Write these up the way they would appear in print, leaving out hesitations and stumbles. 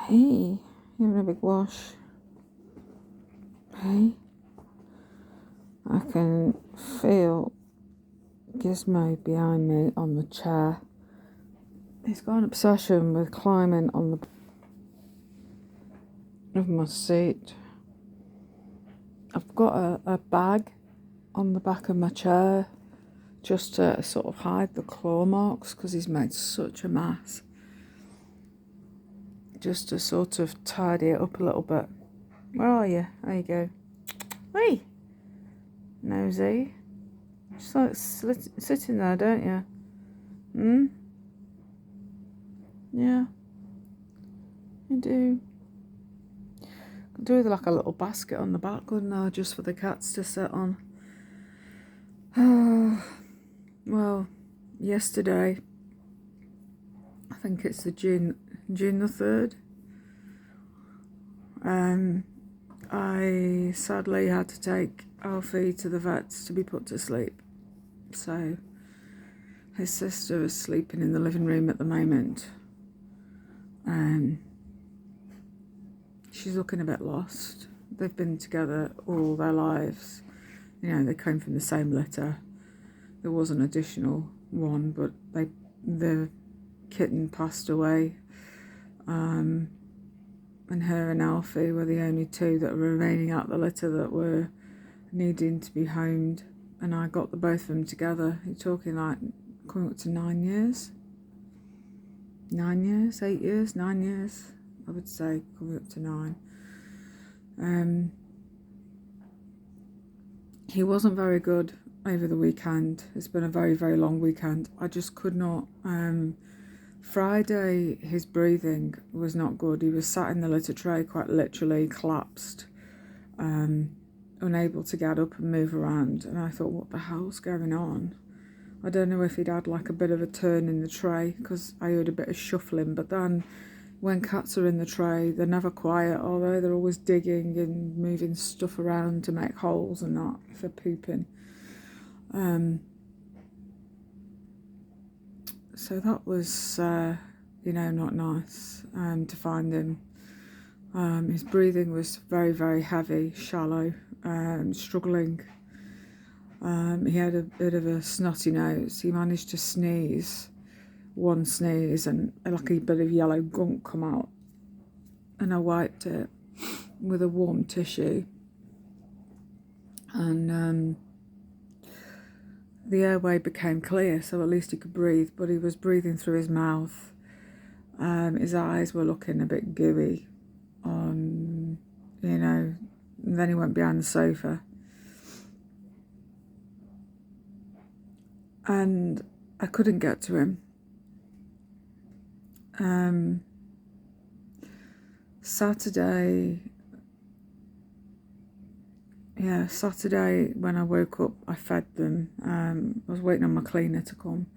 Hey, you having a big wash? Hey, I can feel Gizmo behind me on the chair. He's got an obsession with climbing on the of my seat. I've got a bag on the back of my chair just to sort of hide the claw marks because he's made such a mess. Just to sort of tidy it up a little bit. Where are you? There you go. Hey, nosy. Just like sitting there, don't you? Yeah, you do. Could do with like a little basket on the back, couldn't I, just for the cats to sit on. Well, yesterday, I think it's the June the 3rd, I sadly had to take Alfie to the vets to be put to sleep. So his sister is sleeping in the living room at the moment. She's looking a bit lost. They've been together all their lives. You know, they came from the same litter. There was an additional one, but the kitten passed away. And her and Alfie were the only two that were remaining out the litter that were needing to be homed. And I got the both of them together. You're talking like coming up to 9 years. 9 years, 8 years, 9 years. I would say coming up to 9. He wasn't very good over the weekend. It's been a very, very long weekend. I just could not. Friday, his breathing was not good. He was sat in the litter tray, quite literally collapsed, unable to get up and move around. And I thought, what the hell's going on? I don't know if he'd had like a bit of a turn in the tray because I heard a bit of shuffling. But then when cats are in the tray, they're never quiet, are they? They're always digging and moving stuff around to make holes and that for pooping. So that was, not nice to find him. His breathing was very, very heavy, shallow, struggling. He had a bit of a snotty nose. He managed to sneeze, one sneeze, and like a bit of yellow gunk come out. And I wiped it with a warm tissue. And the airway became clear, so at least he could breathe, but he was breathing through his mouth. His eyes were looking a bit gooey and then he went behind the sofa. And I couldn't get to him. Saturday when I woke up, I fed them. I was waiting on my cleaner to come.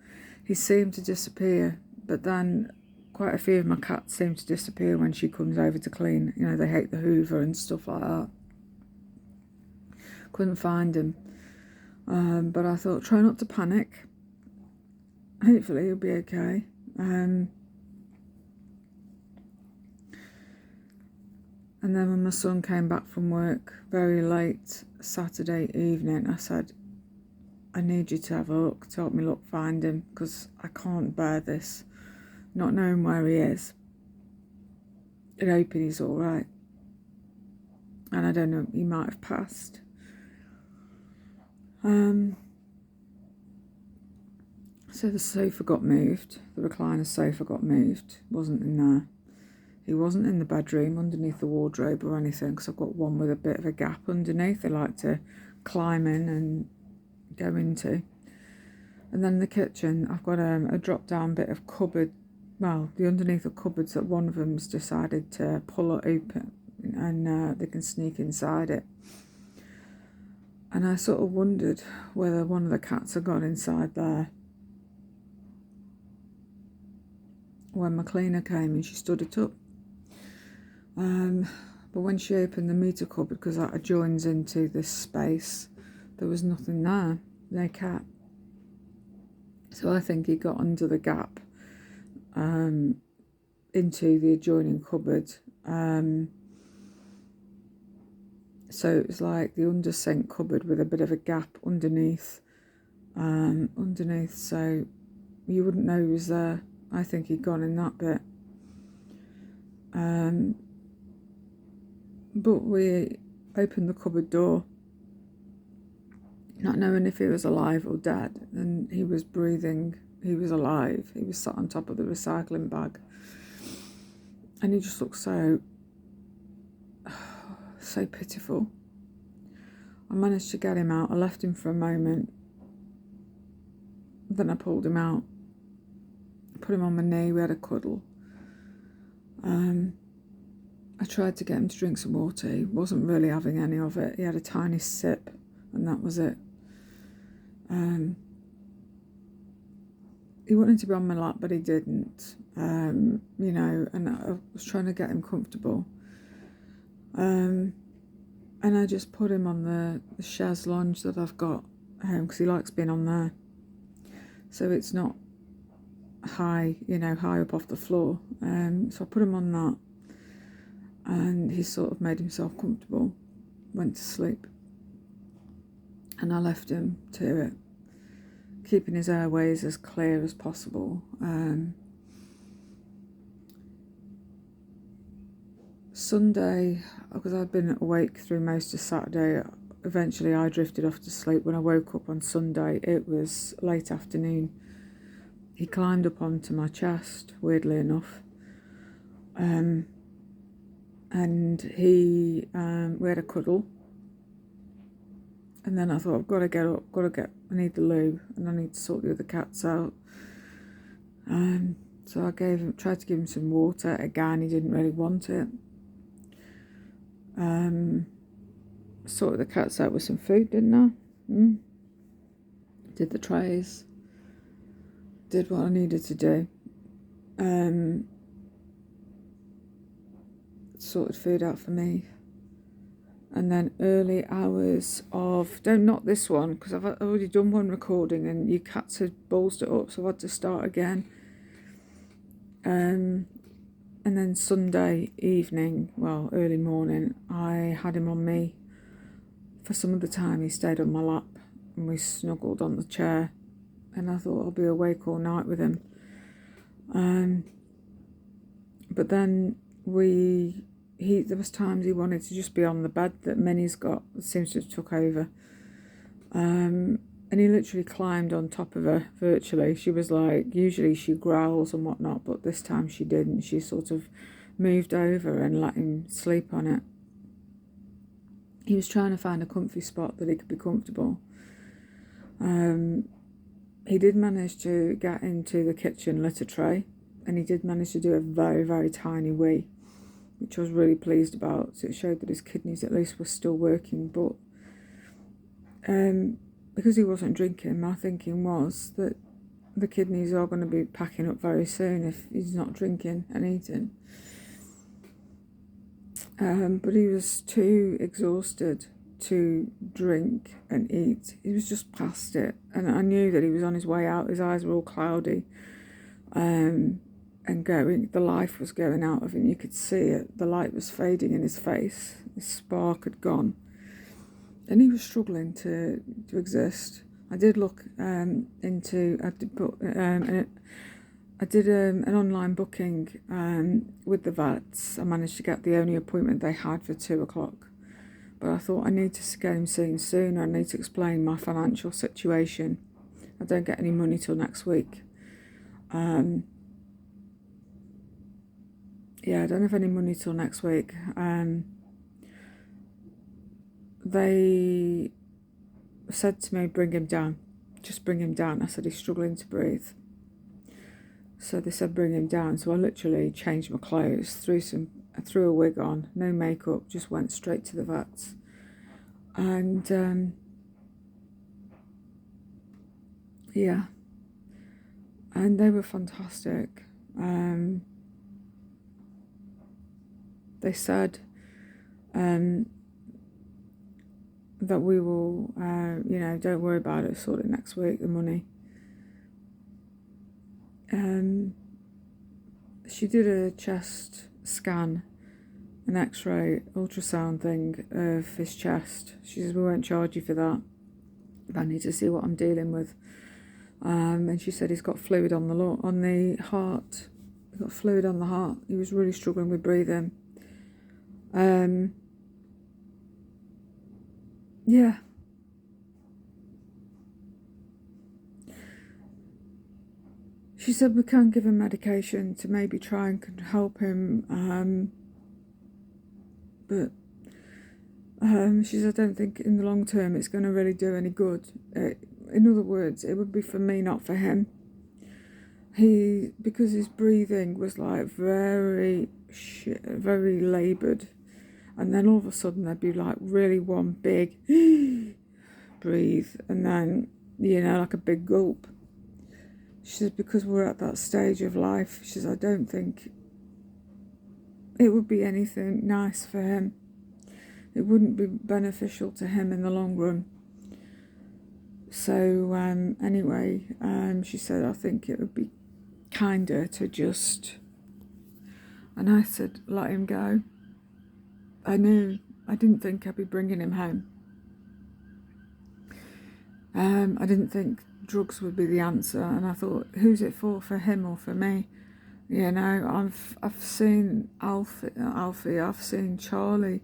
He seemed to disappear, but then quite a few of my cats seem to disappear when she comes over to clean. You know, they hate the Hoover and stuff like that. Couldn't find him. But I thought, try not to panic. Hopefully he'll be okay. And then when my son came back from work very late Saturday evening, I said, I need you to have a look, to help me find him, because I can't bear this, not knowing where he is, and hoping he's all right. And I don't know, he might have passed. So the sofa got moved, the recliner sofa got moved, wasn't in there. He wasn't in the bedroom underneath the wardrobe or anything, because I've got one with a bit of a gap underneath they like to climb in and go into. And then in the kitchen, I've got a drop-down bit of cupboard, well, the underneath of cupboards that one of them's decided to pull it open and they can sneak inside it. And I sort of wondered whether one of the cats had gone inside there. When my cleaner came and she stood it up. But when she opened the meter cupboard, because that adjoins into this space, there was nothing there, no cat. So I think he got under the gap, into the adjoining cupboard. So it was like the under sink cupboard with a bit of a gap underneath, so you wouldn't know he was there. I think he'd gone in that bit. But we opened the cupboard door, not knowing if he was alive or dead, and he was breathing. He was alive. He was sat on top of the recycling bag, and he just looked so pitiful. I managed to get him out. I left him for a moment, then I pulled him out, put him on my knee. We had a cuddle. I tried to get him to drink some water. He wasn't really having any of it. He had a tiny sip, and that was it. He wanted to be on my lap, but he didn't. And I was trying to get him comfortable. And I just put him on the chaise lounge that I've got, because he likes being on there. So it's not high up off the floor. So I put him on that, and he sort of made himself comfortable, went to sleep, and I left him to it, keeping his airways as clear as possible. Sunday, because I'd been awake through most of Saturday, eventually I drifted off to sleep. When I woke up on Sunday, it was late afternoon. He climbed up onto my chest, weirdly enough, and we had a cuddle. And then I thought, I've got to get up, I need the loo, and I need to sort the other cats out. So I tried to give him some water. Again, he didn't really want it. Sorted the cats out with some food, didn't I? Did the trays. Did what I needed to do. Sorted food out for me. And then early hours of, not this one, because I've already done one recording and you cats had ballsed it up, so I had to start again. And then Sunday evening, early morning, I had him on me. For some of the time he stayed on my lap and we snuggled on the chair, and I thought I'll be awake all night with him. But then there was times he wanted to just be on the bed that Minnie's got, that seems to have took over. And he literally climbed on top of her, virtually. She was like, usually she growls and whatnot, but this time she didn't. She sort of moved over and let him sleep on it. He was trying to find a comfy spot that he could be comfortable. He did manage to get into the kitchen litter tray, and he did manage to do a very, very tiny wee, which I was really pleased about. So it showed that his kidneys at least were still working. But because he wasn't drinking, my thinking was that the kidneys are going to be packing up very soon if he's not drinking and eating. But he was too exhausted to drink and eat. He was just past it, and I knew that he was on his way out. His eyes were all cloudy, and going. The life was going out of him. You could see it. The light was fading in his face. His spark had gone, and he was struggling to exist. I did look into. I did an online booking with the vets. I managed to get the only appointment they had for 2:00. But I thought I need to get him seen sooner. I need to explain my financial situation. I don't get any money till next week. I don't have any money till next week. They said to me, bring him down. Just bring him down. I said, he's struggling to breathe. So they said, bring him down. So I literally changed my clothes, threw a wig on, no makeup, just went straight to the vets. And and they were fantastic. They said that we will, don't worry about it, sort it next week, the money. she did a chest scan, an x-ray, ultrasound thing of his chest. She says, we won't charge you for that. I need to see what I'm dealing with. And she said he's got fluid on the heart. He's got fluid on the heart. He was really struggling with breathing. Yeah. She said we can give him medication to maybe try and help him, but she said I don't think in the long term it's going to really do any good. In other words, it would be for me, not for him. Because his breathing was like very laboured, and then all of a sudden there'd be like really one big breathe, and then like a big gulp. She said because we're at that stage of life, she says I don't think it would be anything nice for him. It wouldn't be beneficial to him in the long run. So anyway, she said I think it would be kinder to just, and I said let him go. I didn't think I'd be bringing him home. I didn't think drugs would be the answer, and I thought, who's it for him or for me? I've seen Alfie, I've seen Charlie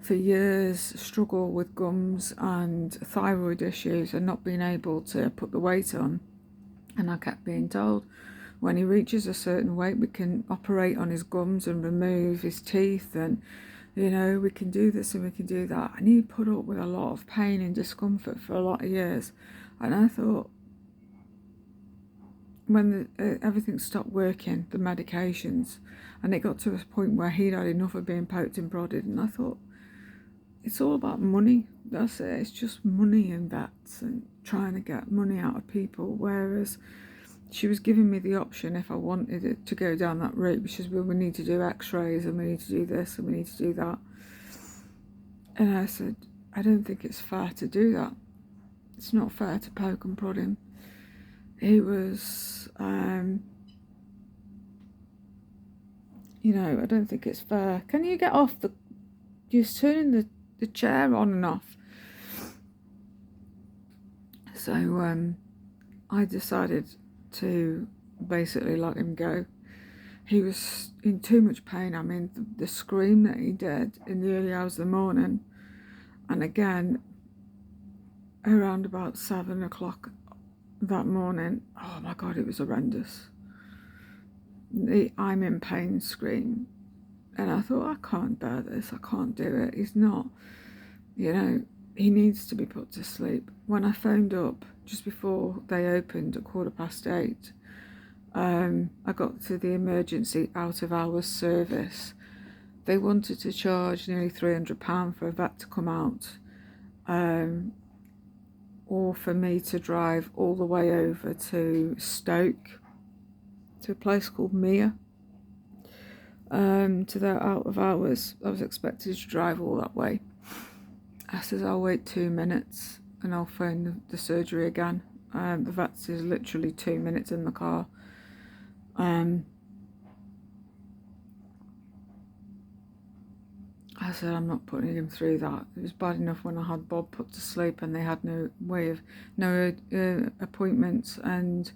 for years struggle with gums and thyroid issues and not being able to put the weight on. And I kept being told, when he reaches a certain weight, we can operate on his gums and remove his teeth, and we can do this and we can do that. And he put up with a lot of pain and discomfort for a lot of years. And I thought, when everything stopped working, the medications, and it got to a point where he'd had enough of being poked and prodded, and I thought, it's all about money. That's it. It's just money and vets and trying to get money out of people. Whereas she was giving me the option if I wanted it to go down that route, which is, well, we need to do x-rays and we need to do this and we need to do that. And I said, I don't think it's fair to do that. It's not fair to poke and prod him. He was, I don't think it's fair. Can you get off you're turning the chair on and off. So I decided to basically let him go. He was in too much pain. I mean, the scream that he did in the early hours of the morning, and again around about 7 o'clock that morning, oh my God, it was horrendous. The I'm in pain scream. And I thought, I can't bear this, I can't do it. He's not, he needs to be put to sleep. When I phoned up just before they opened at 8:15, I got to the emergency out of hours service. They wanted to charge nearly £300 for a vet to come out, or for me to drive all the way over to Stoke, to a place called Mere. To their out of hours. I was expected to drive all that way. I said, I'll wait 2 minutes and I'll phone the surgery again. The vet's is literally 2 minutes in the car. I said, I'm not putting him through that. It was bad enough when I had Bob put to sleep and they had no appointments, and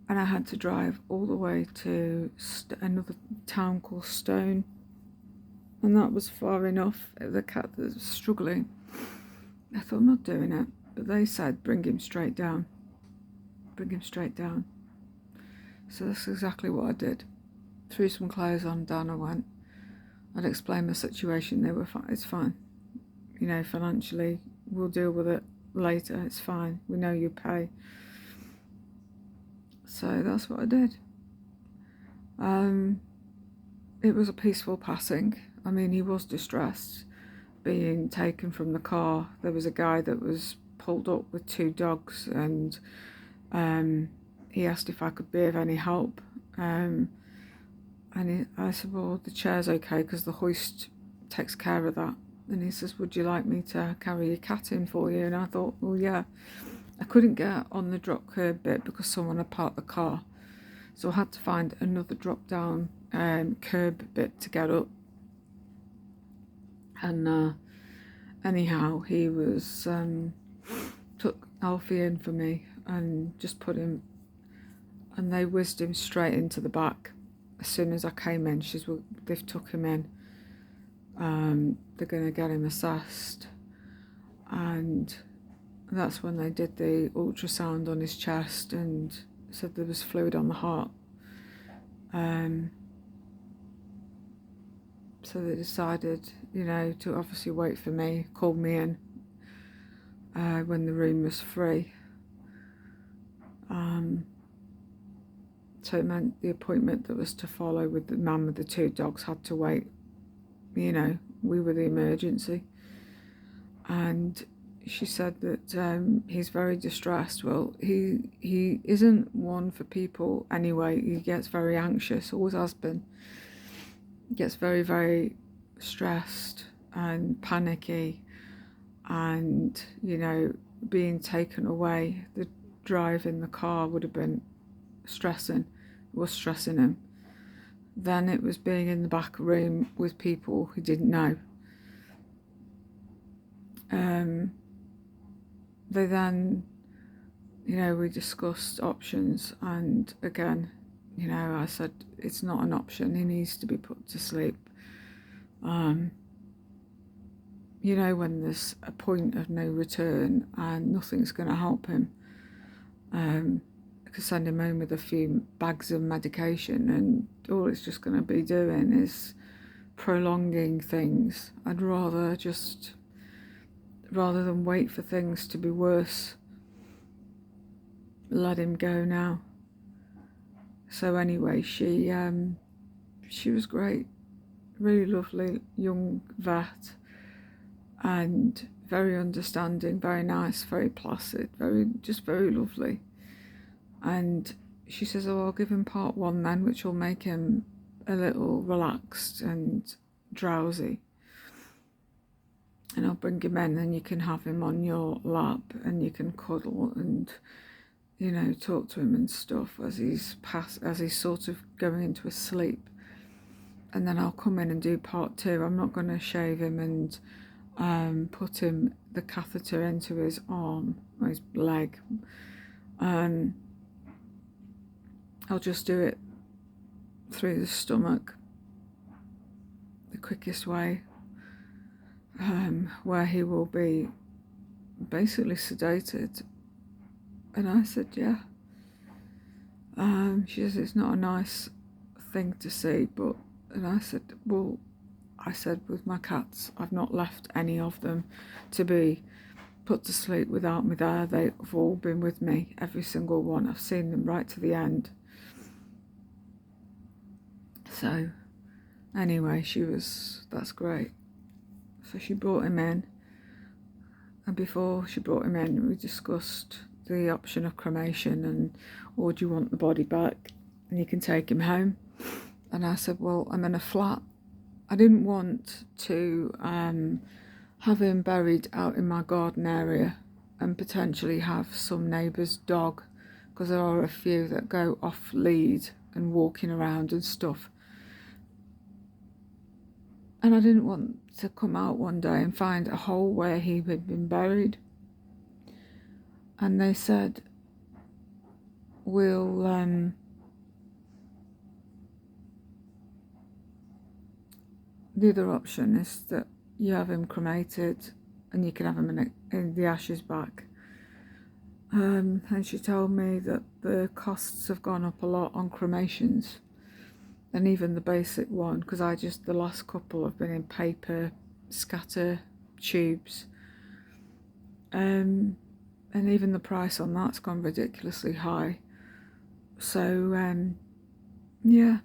I had to drive all the way to another town called Stone, and that was far enough. The cat that was struggling, I thought, I'm not doing it, but they said bring him straight down. So that's exactly what I did. Threw some clothes on, down I went. I'd explained my situation. They were fine. It's fine, financially we'll deal with it later, it's fine, we know you pay. So that's what I did. It was a peaceful passing. I mean, he was distressed being taken from the car. There was a guy that was pulled up with 2 dogs, and he asked if I could be of any help. I said, well, the chair's okay because the hoist takes care of that. And he says, would you like me to carry your cat in for you? And I thought, well, yeah. I couldn't get on the drop curb bit because someone had parked the car. So I had to find another drop down curb bit to get up. And anyhow, he was took Alfie in for me and just put him, and they whizzed him straight into the back. As soon as I came in, they've took him in. They're going to get him assessed, and that's when they did the ultrasound on his chest and said there was fluid on the heart. So they decided, to obviously wait for me, call me in when the room was free. So it meant the appointment that was to follow with the man with the 2 dogs had to wait. We were the emergency. And she said that he's very distressed. Well, he isn't one for people anyway. He gets very anxious, always has been. He gets very, very stressed and panicky, and being taken away, the drive in the car would have been was stressing him. Then it was being in the back room with people he didn't know. They then, we discussed options, and again, I said it's not an option. He needs to be put to sleep. When there's a point of no return and nothing's going to help him, I could send him home with a few bags of medication, and all it's just going to be doing is prolonging things. I'd rather than wait for things to be worse, let him go now. So anyway, she was great, really lovely young vet, and very understanding, very nice, very placid, very lovely. And she says, I'll give him part 1 then, which will make him a little relaxed and drowsy. And I'll bring him in, and you can have him on your lap, and you can cuddle and, talk to him and stuff as he's sort of going into a sleep. And then I'll come in and do part 2. I'm not going to shave him and put the catheter into his arm or his leg. I'll just do it through the stomach, the quickest way, where he will be basically sedated. And I said, yeah. She says, it's not a nice thing to see, and I said, well, with my cats, I've not left any of them to be put to sleep without me there. They've all been with me, every single one. I've seen them right to the end. So anyway, that's great. So she brought him in, and before she brought him in, we discussed the option of cremation or do you want the body back and you can take him home? And I said, well, I'm in a flat. I didn't want to have him buried out in my garden area and potentially have some neighbour's dog, because there are a few that go off lead and walking around and stuff. And I didn't want to come out one day and find a hole where he had been buried. And they said, we'll the other option is that you have him cremated and you can have him in the ashes back. And she told me that the costs have gone up a lot on cremations, and even the basic one, because the last couple have been in paper, scatter tubes, and even the price on that's gone ridiculously high. So yeah.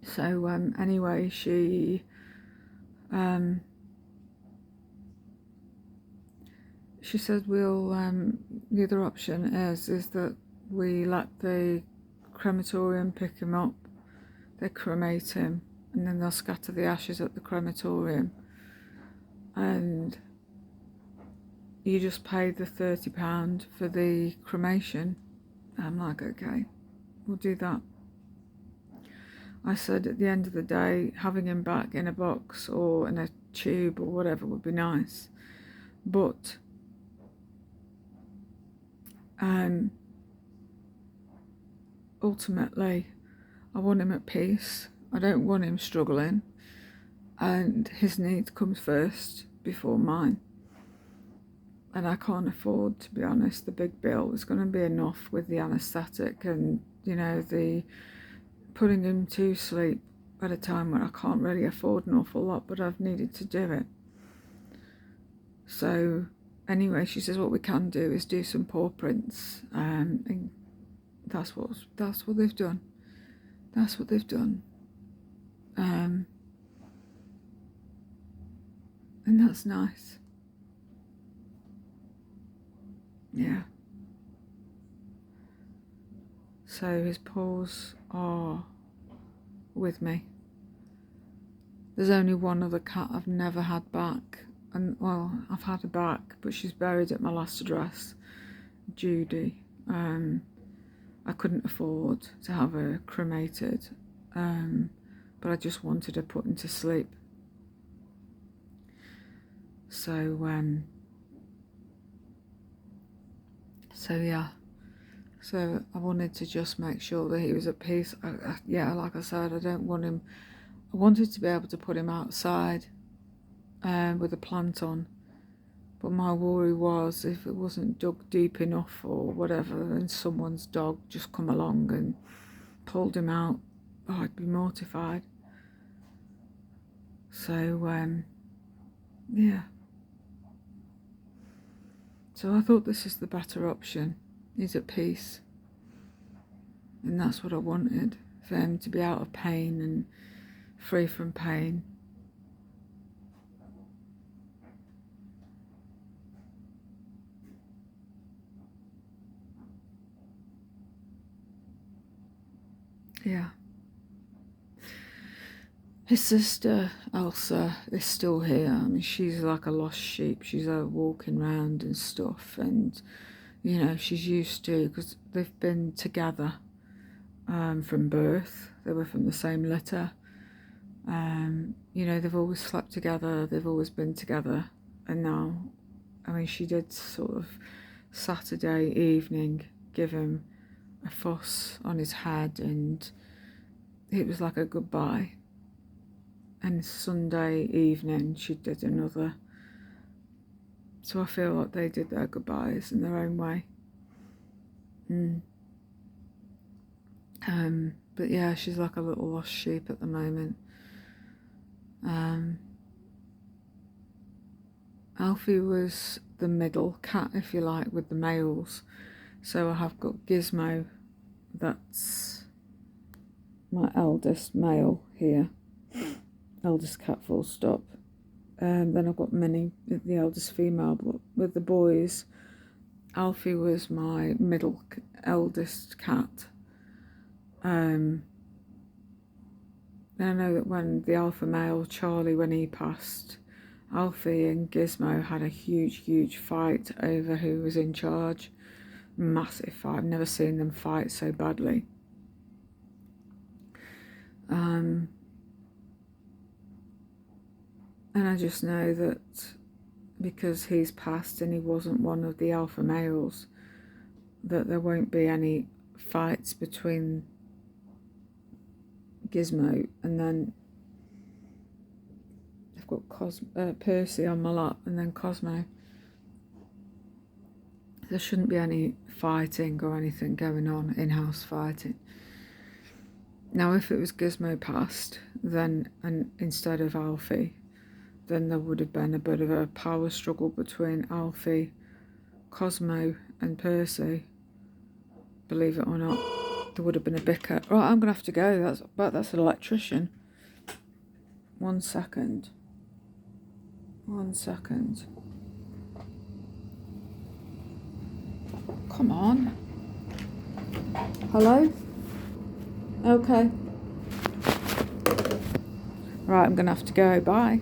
So anyway, she said, we'll the other option is that we let the crematorium pick him up, they cremate him, and then they'll scatter the ashes at the crematorium, and you just pay the £30 for the cremation, I'm like, okay, we'll do that. I said at the end of the day, having him back in a box or in a tube or whatever would be nice. But ultimately, I want him at peace. I don't want him struggling. And his needs comes first before mine. And I can't afford, to be honest, the big bill. It's going to be enough with the anaesthetic and, you know, the putting him to sleep at a time when I can't really afford an awful lot, but I've needed to do it. So anyway, she says what we can do is do some paw prints, and that's what they've done. That's what they've done. And that's nice. Yeah. So his paws are with me. There's only one other cat I've never had back. And well, I've had her back, but she's buried at my last address, Judy. I couldn't afford to have her cremated, but I just wanted her put into sleep. So yeah. So I wanted to just make sure that he was at peace. Yeah, like I said, I don't want him. I wanted to be able to put him outside with a plant on. But my worry was if it wasn't dug deep enough or whatever and someone's dog just come along and pulled him out, I'd be mortified. So, yeah. So I thought this is the better option. He's at peace. And that's what I wanted, for him to be out of pain and free from pain. Yeah. His sister, Elsa, is still here. I mean, she's like a lost sheep. She's walking around and stuff. And, you know, she's used to, because they've been together from birth. They were from the same litter. You know, they've always slept together. They've always been together. And now, I mean, she did sort of Saturday evening give him a fuss on his head, and it was like a goodbye. And Sunday evening she did another. So I feel like they did their goodbyes in their own way. But yeah, she's like a little lost sheep at the moment. Alfie was the middle cat, if you like, with the males. So I have got Gizmo, that's my eldest male here, eldest cat full stop. Then I've got Minnie, the eldest female. But with the boys, Alfie was my middle eldest cat. And I know that when the alpha male, Charlie, when he passed, Alfie and Gizmo had a huge fight over who was in charge. Massive fight. I've never seen them fight so badly. And I just know that because he's passed and he wasn't one of the alpha males, that there won't be any fights between Gizmo, and then I've got Percy on my lap, and then Cosmo. There shouldn't be any fighting or anything going on, in-house fighting. Now, if it was Gizmo passed, then, and instead of Alfie, then there would have been a bit of a power struggle between Alfie, Cosmo and Percy. Believe it or not, there would have been a bicker. Right, I'm going to have to go. That's an electrician. 1 second. 1 second. Come on. Hello? Okay. Right, I'm going to have to go. Bye.